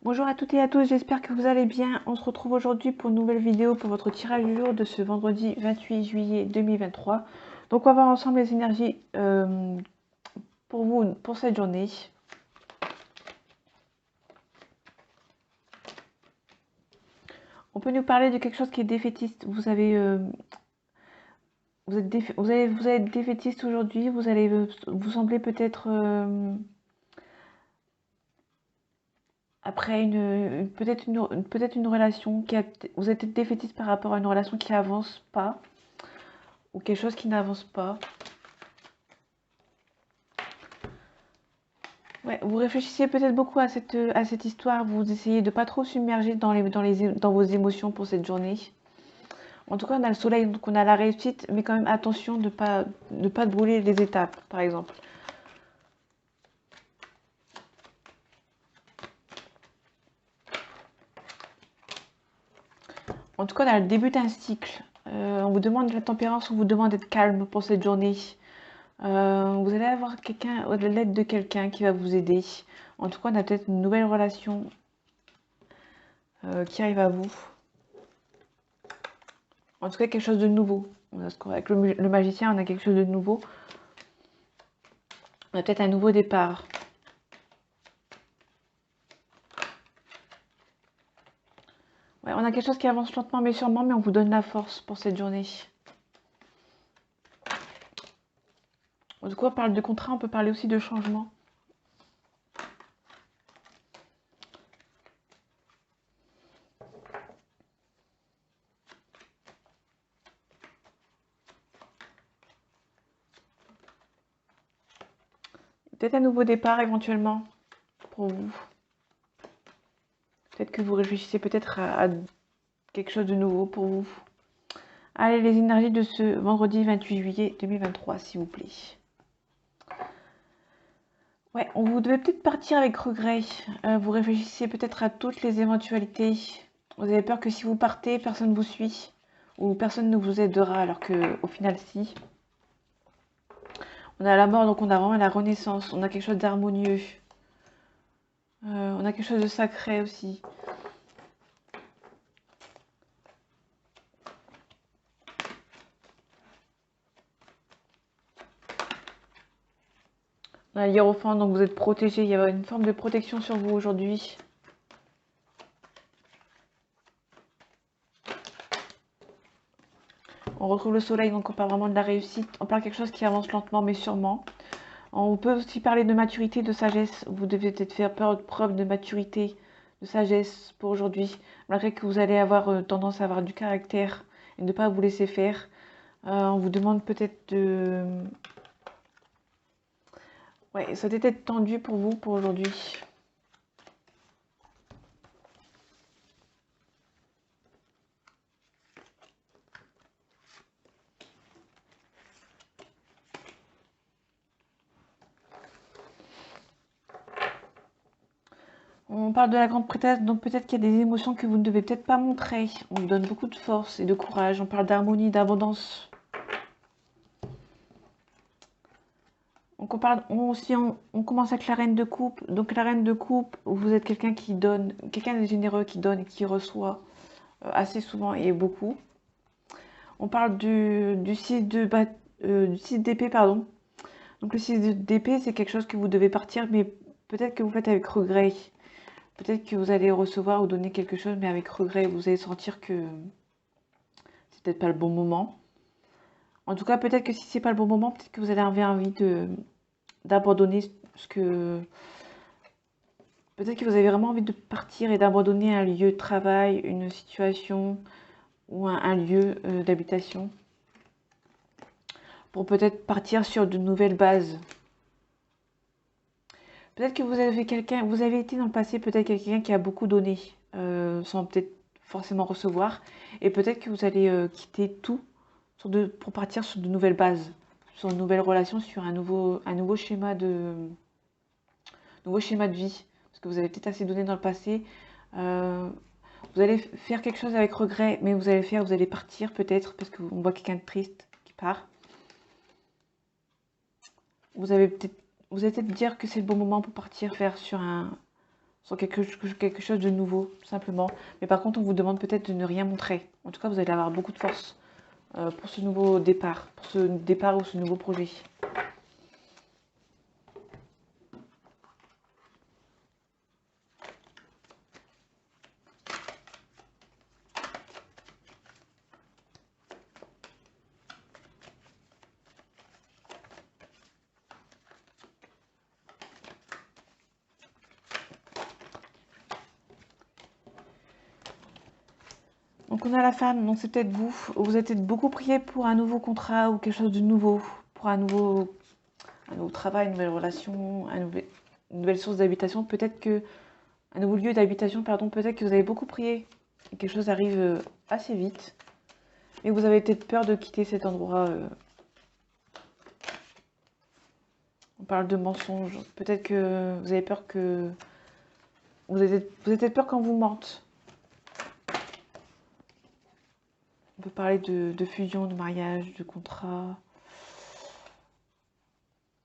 Bonjour à toutes et à tous, j'espère que vous allez bien. On se retrouve aujourd'hui pour une nouvelle vidéo pour votre tirage du jour de ce vendredi 28 juillet 2023. Donc on va voir ensemble les énergies pour vous pour cette journée. On peut nous parler de quelque chose qui est défaitiste. Vous allez être défaitiste aujourd'hui. Vous allez vous sembler peut-être après peut-être une relation vous êtes défaitiste par rapport à une relation qui avance pas ou quelque chose qui n'avance pas. Ouais, vous réfléchissez peut-être beaucoup à cette histoire, vous essayez de pas trop submerger dans vos émotions pour cette journée. En tout cas, on a le soleil, donc on a la réussite, mais quand même attention de pas brûler les étapes, par exemple. En tout cas, on a le début d'un cycle. On vous demande de la tempérance, on vous demande d'être calme pour cette journée. Vous allez avoir l'aide de quelqu'un qui va vous aider. En tout cas, on a peut-être une nouvelle relation qui arrive à vous. En tout cas, quelque chose de nouveau. Avec le magicien, on a quelque chose de nouveau. On a peut-être un nouveau départ. Ouais, on a quelque chose qui avance lentement mais sûrement, mais on vous donne la force pour cette journée. Du coup, on parle de contrat, on peut parler aussi de changement. Peut-être un nouveau départ éventuellement pour vous. Peut-être que vous réfléchissez peut-être à quelque chose de nouveau pour vous. Allez, les énergies de ce vendredi 28 juillet 2023, s'il vous plaît. Ouais, vous devez peut-être partir avec regret. Vous réfléchissez peut-être à toutes les éventualités. Vous avez peur que si vous partez, personne ne vous suit. Ou personne ne vous aidera, alors que au final, si. On a la mort, donc on a vraiment la renaissance. On a quelque chose d'harmonieux. On a quelque chose de sacré aussi. On a l'hiérophant, donc vous êtes protégé. Il y a une forme de protection sur vous aujourd'hui. On retrouve le soleil, donc on parle vraiment de la réussite. On parle de quelque chose qui avance lentement mais sûrement. On peut aussi parler de maturité, de sagesse. Vous devez peut-être faire preuve de maturité, de sagesse pour aujourd'hui. Malgré que vous allez avoir tendance à avoir du caractère et ne pas vous laisser faire. On vous demande peut-être de... Ouais, ça doit être tendu pour vous pour aujourd'hui. On parle de la grande prêtresse, donc peut-être qu'il y a des émotions que vous ne devez peut-être pas montrer. On vous donne beaucoup de force et de courage. On parle d'harmonie, d'abondance. Donc on commence avec la reine de coupe. Donc la reine de coupe, vous êtes quelqu'un qui donne, quelqu'un de généreux qui donne et qui reçoit assez souvent et beaucoup. On parle du 6 d'épée, pardon. Donc le 6 d'épée, c'est quelque chose que vous devez partir, mais peut-être que vous faites avec regret. Peut-être que vous allez recevoir ou donner quelque chose, mais avec regret. Vous allez sentir que c'est peut-être pas le bon moment. En tout cas, peut-être que si c'est pas le bon moment, peut-être que vous allez avoir envie d'abandonner ce que... Peut-être que vous avez vraiment envie de partir et d'abandonner un lieu de travail, une situation ou un lieu d'habitation pour peut-être partir sur de nouvelles bases. Peut-être que vous avez été dans le passé peut-être quelqu'un qui a beaucoup donné sans peut-être forcément recevoir, et peut-être que vous allez quitter tout pour partir sur de nouvelles bases, sur une nouvelle relation, sur un nouveau schéma de vie, parce que vous avez peut-être assez donné dans le passé. Vous allez faire quelque chose avec regret, mais vous allez partir peut-être, parce qu'on voit quelqu'un de triste qui part. Vous allez peut-être dire que c'est le bon moment pour partir faire sur sur quelque chose de nouveau, tout simplement. Mais par contre, on vous demande peut-être de ne rien montrer. En tout cas, vous allez avoir beaucoup de force pour ce nouveau départ, pour ce départ ou ce nouveau projet. Donc on a la femme, donc c'est peut-être vous. Vous êtes peut-être beaucoup prié pour un nouveau contrat ou quelque chose de nouveau, pour un nouveau travail, une nouvelle relation, une nouvelle source d'habitation. Peut-être que un nouveau lieu d'habitation, pardon. Peut-être que vous avez beaucoup prié et quelque chose arrive assez vite. Mais vous avez peut-être peur de quitter cet endroit. On parle de mensonges. Peut-être que vous avez peur que vous avez peut-être peur qu'on vous mente. On peut parler de fusion, de mariage, de contrat.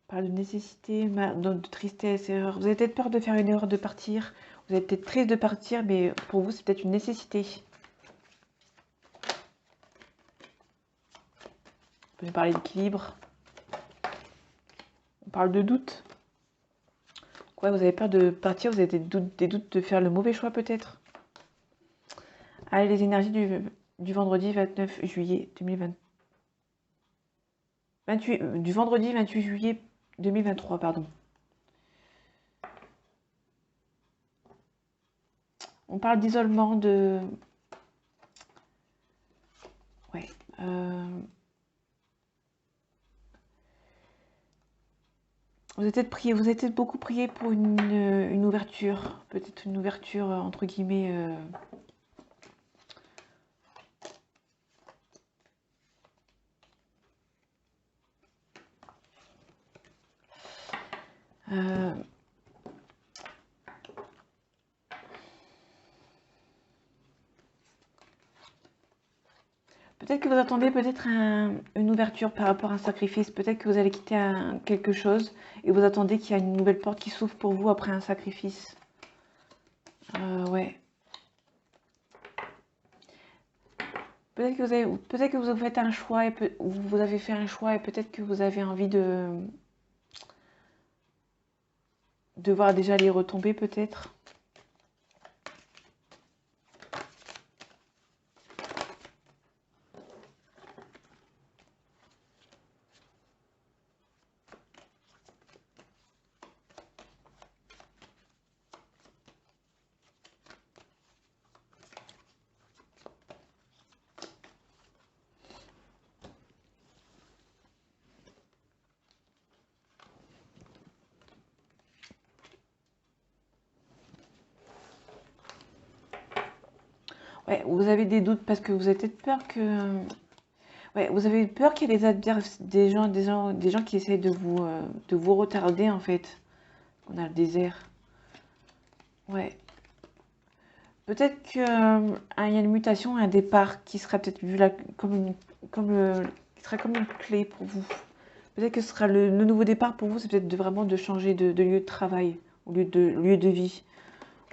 On parle de nécessité, de tristesse, erreur. Vous avez peut-être peur de faire une erreur, de partir. Vous êtes peut-être triste de partir, mais pour vous, c'est peut-être une nécessité. On peut parler d'équilibre. On parle de doute. Ouais, vous avez peur de partir, vous avez des doutes de faire le mauvais choix peut-être. Allez, les énergies du vendredi 29 juillet 2020. Du vendredi 28 juillet 2023, pardon. On parle d'isolement, de... Ouais. Vous avez peut-être prié, vous avez peut-être beaucoup prié pour une ouverture. Peut-être une ouverture, entre guillemets... Peut-être que vous attendez peut-être une ouverture par rapport à un sacrifice. Peut-être que vous allez quitter quelque chose et vous attendez qu'il y a une nouvelle porte qui s'ouvre pour vous après un sacrifice. Ouais. Peut-être que vous faites un choix et vous avez fait un choix et peut-être que vous avez envie de voir déjà les retombées peut-être. Ouais, vous avez des doutes parce que vous avez peut-être peur que... Ouais, vous avez peur qu'il y ait des gens qui essayent de vous retarder en fait. On a le désert. Ouais. Peut-être qu'il y a une mutation, un départ qui sera peut-être vu là qui sera comme une clé pour vous. Peut-être que ce sera le nouveau départ pour vous, c'est peut-être vraiment de changer de lieu de travail, au lieu de vie.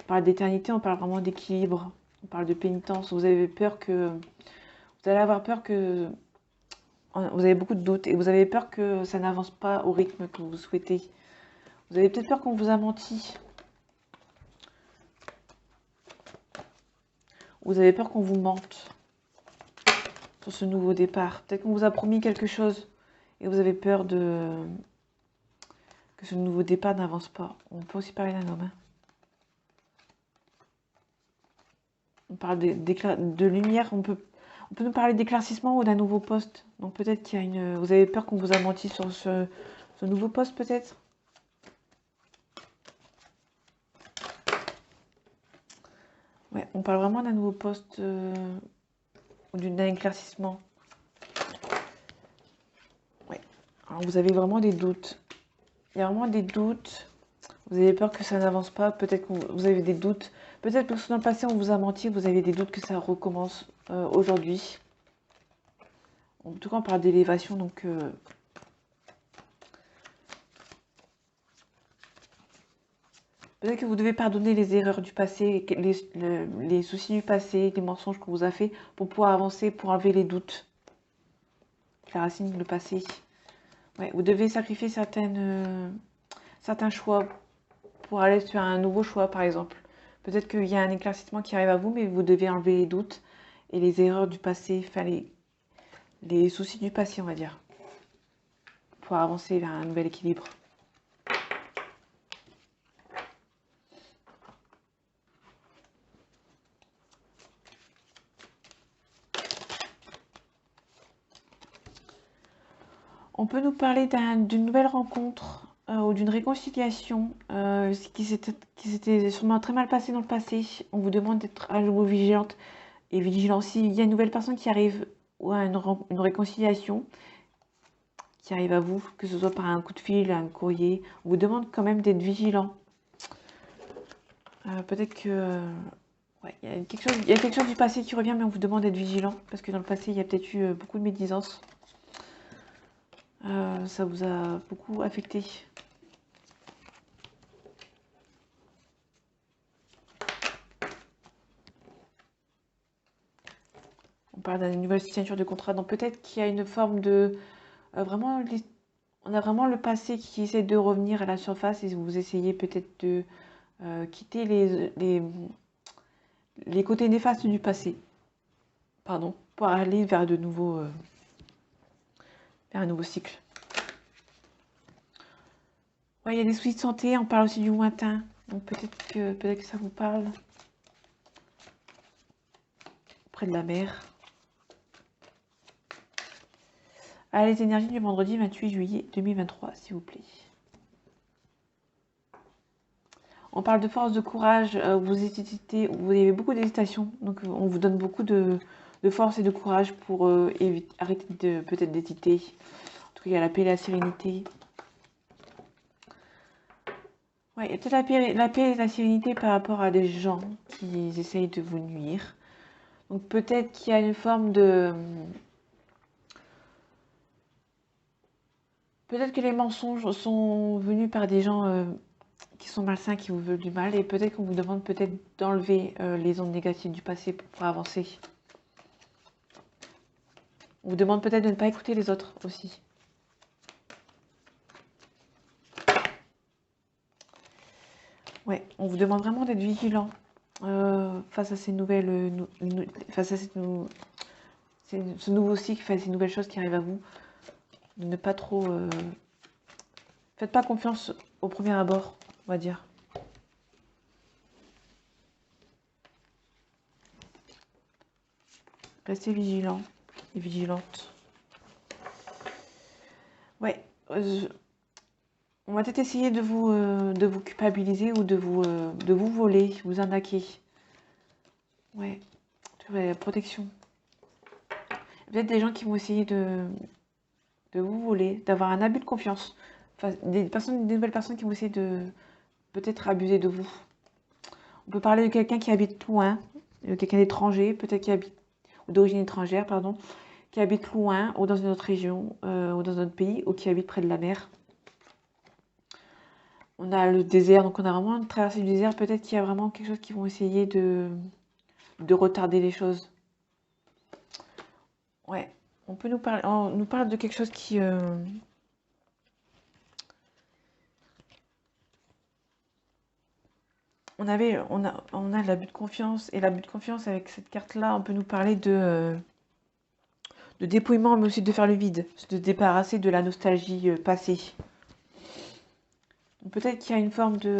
On parle d'éternité, on parle vraiment d'équilibre, on parle de pénitence. Vous avez peur que... Vous allez avoir peur que... Vous avez beaucoup de doutes et vous avez peur que ça n'avance pas au rythme que vous souhaitez. Vous avez peut-être peur qu'on vous a menti. Vous avez peur qu'on vous mente sur ce nouveau départ. Peut-être qu'on vous a promis quelque chose et vous avez peur que ce nouveau départ n'avance pas. On peut aussi parler d'un homme. Hein. On parle de lumière, on peut nous parler d'éclaircissement ou d'un nouveau poste. Donc peut-être qu'il y a une... Vous avez peur qu'on vous a menti sur ce nouveau poste peut-être. Ouais, on parle vraiment d'un nouveau poste ou d'un éclaircissement. Ouais. Alors vous avez vraiment des doutes. Il y a vraiment des doutes. Vous avez peur que ça n'avance pas. Peut-être que vous avez des doutes. Peut-être que dans le passé, on vous a menti. Vous avez des doutes que ça recommence aujourd'hui. En tout cas, on parle d'élévation. Donc, Peut-être que vous devez pardonner les erreurs du passé, les soucis du passé, les mensonges qu'on vous a fait pour pouvoir avancer, pour enlever les doutes qui racinent le passé. Ouais, vous devez sacrifier certains choix pour aller sur un nouveau choix, par exemple. Peut-être qu'il y a un éclaircissement qui arrive à vous, mais vous devez enlever les doutes et les erreurs du passé, enfin les soucis du passé, on va dire, pour avancer vers un nouvel équilibre. On peut nous parler d'une nouvelle rencontre ou d'une réconciliation qui s'était sûrement très mal passé dans le passé. On vous demande d'être à nouveau vigilante et vigilant. S'il y a une nouvelle personne qui arrive ou à une réconciliation qui arrive à vous, que ce soit par un coup de fil, un courrier, on vous demande quand même d'être vigilant. Peut-être que ouais, il y a quelque chose du passé qui revient, mais on vous demande d'être vigilant parce que dans le passé, il y a peut-être eu beaucoup de médisance. Ça vous a beaucoup affecté. On parle d'une nouvelle signature de contrat, donc peut-être qu'il y a une forme de... vraiment, on a vraiment le passé qui essaie de revenir à la surface et vous essayez peut-être de quitter les côtés néfastes du passé, pardon, pour aller vers vers un nouveau cycle. Ouais, il y a des soucis de santé, on parle aussi du lointain, donc peut-être que ça vous parle. Près de la mer. Ah, les énergies du vendredi 28 juillet 2023, s'il vous plaît. On parle de force, de courage, vous hésitez, vous avez beaucoup d'hésitation, donc on vous donne beaucoup de force et de courage pour arrêter peut-être d'hésiter. En tout cas, il y a la paix et la sérénité. Ouais, il y a peut-être la paix et la sérénité par rapport à des gens qui essayent de vous nuire. Donc peut-être qu'il y a une forme de... Peut-être que les mensonges sont venus par des gens qui sont malsains, qui vous veulent du mal, et peut-être qu'on vous demande peut-être d'enlever les ondes négatives du passé pour pouvoir avancer. On vous demande peut-être de ne pas écouter les autres aussi. Ouais, on vous demande vraiment d'être vigilant face à ces nouvelles, face à ce nouveau cycle, face à ces nouvelles choses qui arrivent à vous. De ne pas trop, faites pas confiance au premier abord, on va dire. Restez vigilant et vigilante. Ouais, on va peut-être essayer de vous culpabiliser ou de vous voler, vous arnaquer. Ouais, protection. Peut-être des gens qui vont essayer de vous voler, d'avoir un abus de confiance. Enfin, des nouvelles personnes qui vont essayer de peut-être abuser de vous. On peut parler de quelqu'un qui habite loin, quelqu'un d'étranger, peut-être qui habite, ou d'origine étrangère, pardon, qui habite loin, ou dans une autre région, ou dans un autre pays, ou qui habite près de la mer. On a le désert, donc on a vraiment une traversée du désert. Peut-être qu'il y a vraiment quelque chose qui vont essayer de retarder les choses. Ouais, on nous parle de quelque chose qui... on a l'abus de confiance, et l'abus de confiance avec cette carte-là, on peut nous parler de dépouillement, mais aussi de faire le vide, de se débarrasser de la nostalgie passée. Peut-être qu'il y a une forme de...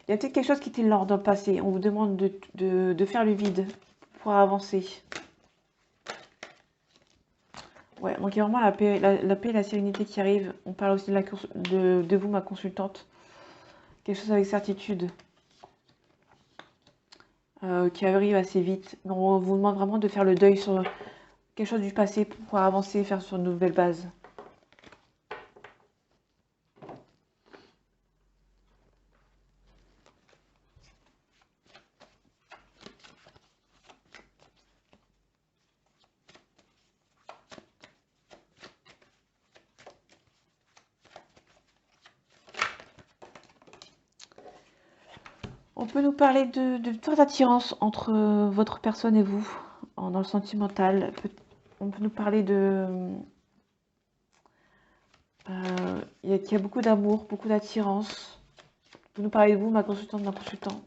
Il y a peut-être quelque chose qui était lors dans le passé. On vous demande de faire le vide pour avancer. Ouais, donc il y a vraiment la paix et la sérénité qui arrivent. On parle aussi de vous, ma consultante. Quelque chose avec certitude. Qui arrive assez vite. Donc on vous demande vraiment de faire le deuil sur quelque chose du passé pour pouvoir avancer et faire sur une nouvelle base. On peut nous parler de forte attirance entre votre personne et vous, dans le sentimental. On peut nous parler qu'il y a beaucoup d'amour, beaucoup d'attirance. On peut nous parler de vous, ma consultante, ma consultant.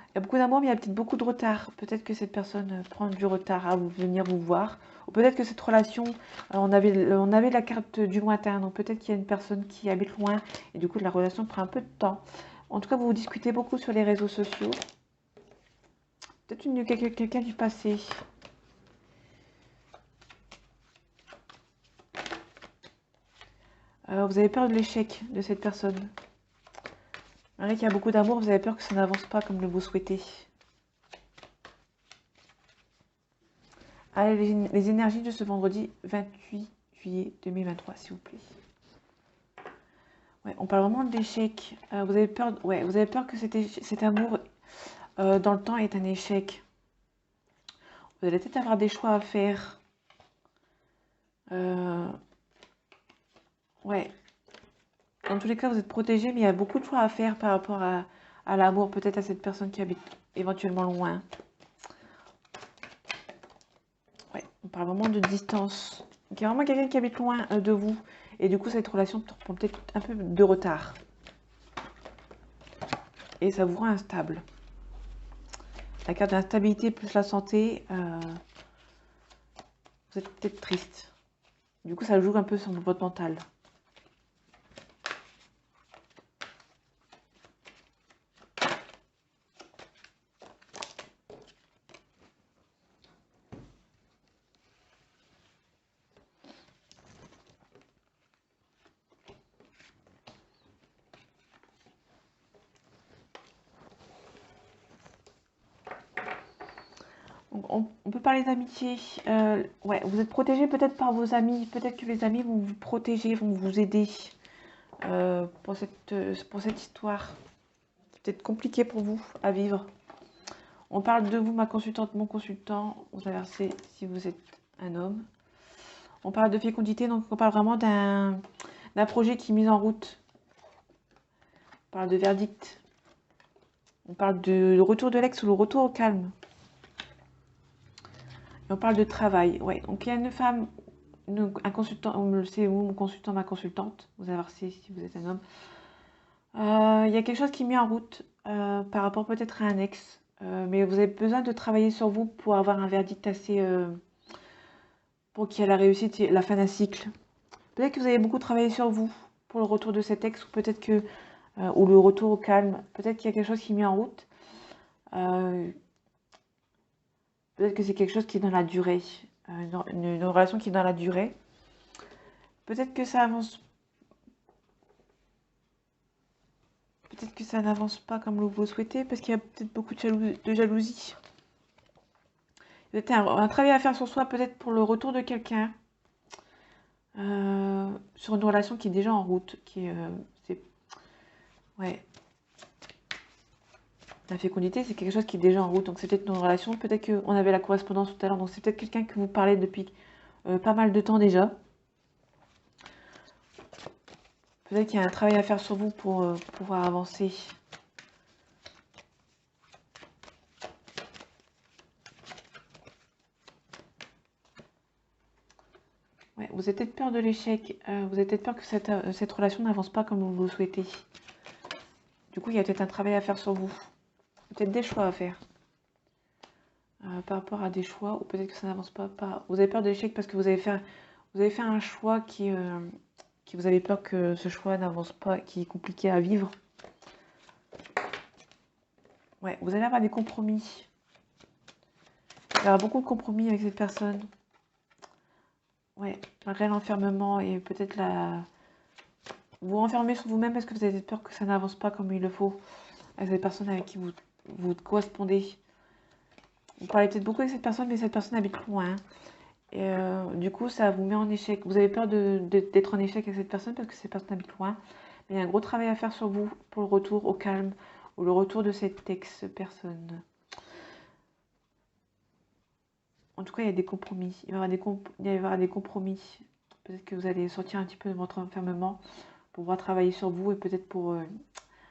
Il y a beaucoup d'amour, mais il y a peut-être beaucoup de retard. Peut-être que cette personne prend du retard à venir vous voir. Ou peut-être que cette relation, on avait la carte du lointain. Donc peut-être qu'il y a une personne qui habite loin. Et du coup, la relation prend un peu de temps. En tout cas, vous discutez beaucoup sur les réseaux sociaux. Peut-être quelqu'un du passé. Vous avez peur de l'échec de cette personne. Malgré qu'il y a beaucoup d'amour, vous avez peur que ça n'avance pas comme le vous souhaitez. Allez, les énergies de ce vendredi 28 juillet 2023, s'il vous plaît. Ouais, on parle vraiment d'échec. Vous avez peur, ouais, vous avez peur que cet amour dans le temps est un échec. Vous allez peut-être avoir des choix à faire. Ouais. Dans tous les cas, vous êtes protégé, mais il y a beaucoup de choix à faire par rapport à l'amour, peut-être à cette personne qui habite éventuellement loin. Ouais, on parle vraiment de distance. Donc, il y a vraiment quelqu'un qui habite loin de vous. Et du coup, cette relation prend peut-être un peu de retard. Et ça vous rend instable. La carte d'instabilité plus la santé, vous êtes peut-être triste. Du coup, ça joue un peu sur votre mental. On peut parler d'amitié. Ouais, vous êtes protégé peut-être par vos amis. Peut-être que les amis vont vous protéger, vont vous aider pour cette histoire. Peut-être compliqué pour vous à vivre. On parle de vous, ma consultante, mon consultant. Vous inversez si vous êtes un homme. On parle de fécondité, donc on parle vraiment d'un projet qui est mis en route. On parle de verdict. On parle de retour de l'ex ou le retour au calme. Et on parle de travail. Ouais, donc il y a une femme, un consultant, c'est vous, mon consultant, ma consultante. Vous inversez si vous êtes un homme. Il y a quelque chose qui est mis en route par rapport peut-être à un ex. Mais vous avez besoin de travailler sur vous pour avoir un verdict assez... pour qu'il y ait la réussite et la fin d'un cycle. Peut-être que vous avez beaucoup travaillé sur vous pour le retour de cet ex, ou peut-être que... ou le retour au calme. Peut-être qu'il y a quelque chose qui est mis en route. Peut-être que c'est quelque chose qui est dans la durée. Une relation qui est dans la durée. Peut-être que ça avance. Peut-être que ça n'avance pas comme vous le souhaitez, parce qu'il y a peut-être beaucoup de jalousie. Il y a peut-être un travail à faire sur soi, peut-être pour le retour de quelqu'un. Sur une relation qui est déjà en route. Ouais. La fécondité, c'est quelque chose qui est déjà en route. Donc c'est peut-être une relation. Peut-être qu'on avait la correspondance tout à l'heure. Donc c'est peut-être quelqu'un que vous parlez depuis pas mal de temps déjà. Peut-être qu'il y a un travail à faire sur vous pour pouvoir avancer. Ouais, vous avez peut-être peur de l'échec. Vous avez peut-être peur que cette relation n'avance pas comme vous le souhaitez. Du coup, il y a peut-être un travail à faire sur vous. Peut-être des choix à faire. Par rapport à des choix, ou peut-être que ça n'avance pas. Vous avez peur de l'échec parce que vous avez fait un choix qui vous avez peur que ce choix n'avance pas, qui est compliqué à vivre. Ouais, vous allez avoir des compromis. Il y aura beaucoup de compromis avec cette personne. Ouais, malgré l'enfermement et peut-être vous renfermez sur vous-même parce que vous avez peur que ça n'avance pas comme il le faut avec cette personne avec qui vous correspondez. Vous parlez peut-être beaucoup avec cette personne, mais cette personne habite loin. Et du coup, ça vous met en échec. Vous avez peur d'être en échec avec cette personne parce que cette personne habite loin. Mais il y a un gros travail à faire sur vous pour le retour au calme ou le retour de cette ex-personne. En tout cas, il y a des compromis. Il va y avoir des compromis. Peut-être que vous allez sortir un petit peu de votre enfermement pour pouvoir travailler sur vous et peut-être pour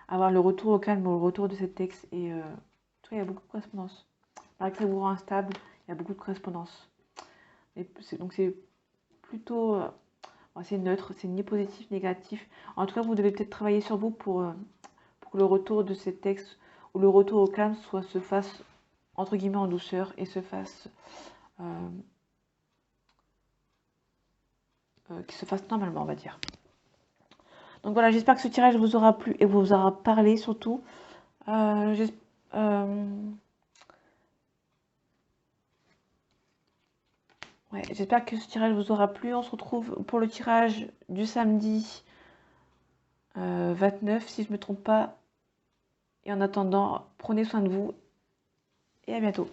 avoir le retour au calme, le retour de cet texte. Et tu vois, il y a beaucoup de correspondance. Malgré que ça vous rend instable, il y a beaucoup de correspondance. Donc c'est plutôt... c'est neutre, c'est ni positif, ni négatif. En tout cas, vous devez peut-être travailler sur vous pour que le retour de ces textes ou le retour au calme se fasse entre guillemets en douceur et qui se fasse normalement, on va dire. Donc voilà, j'espère que ce tirage vous aura plu et vous aura parlé surtout. Ouais, j'espère que ce tirage vous aura plu. On se retrouve pour le tirage du samedi 29, si je ne me trompe pas. Et en attendant, prenez soin de vous et à bientôt.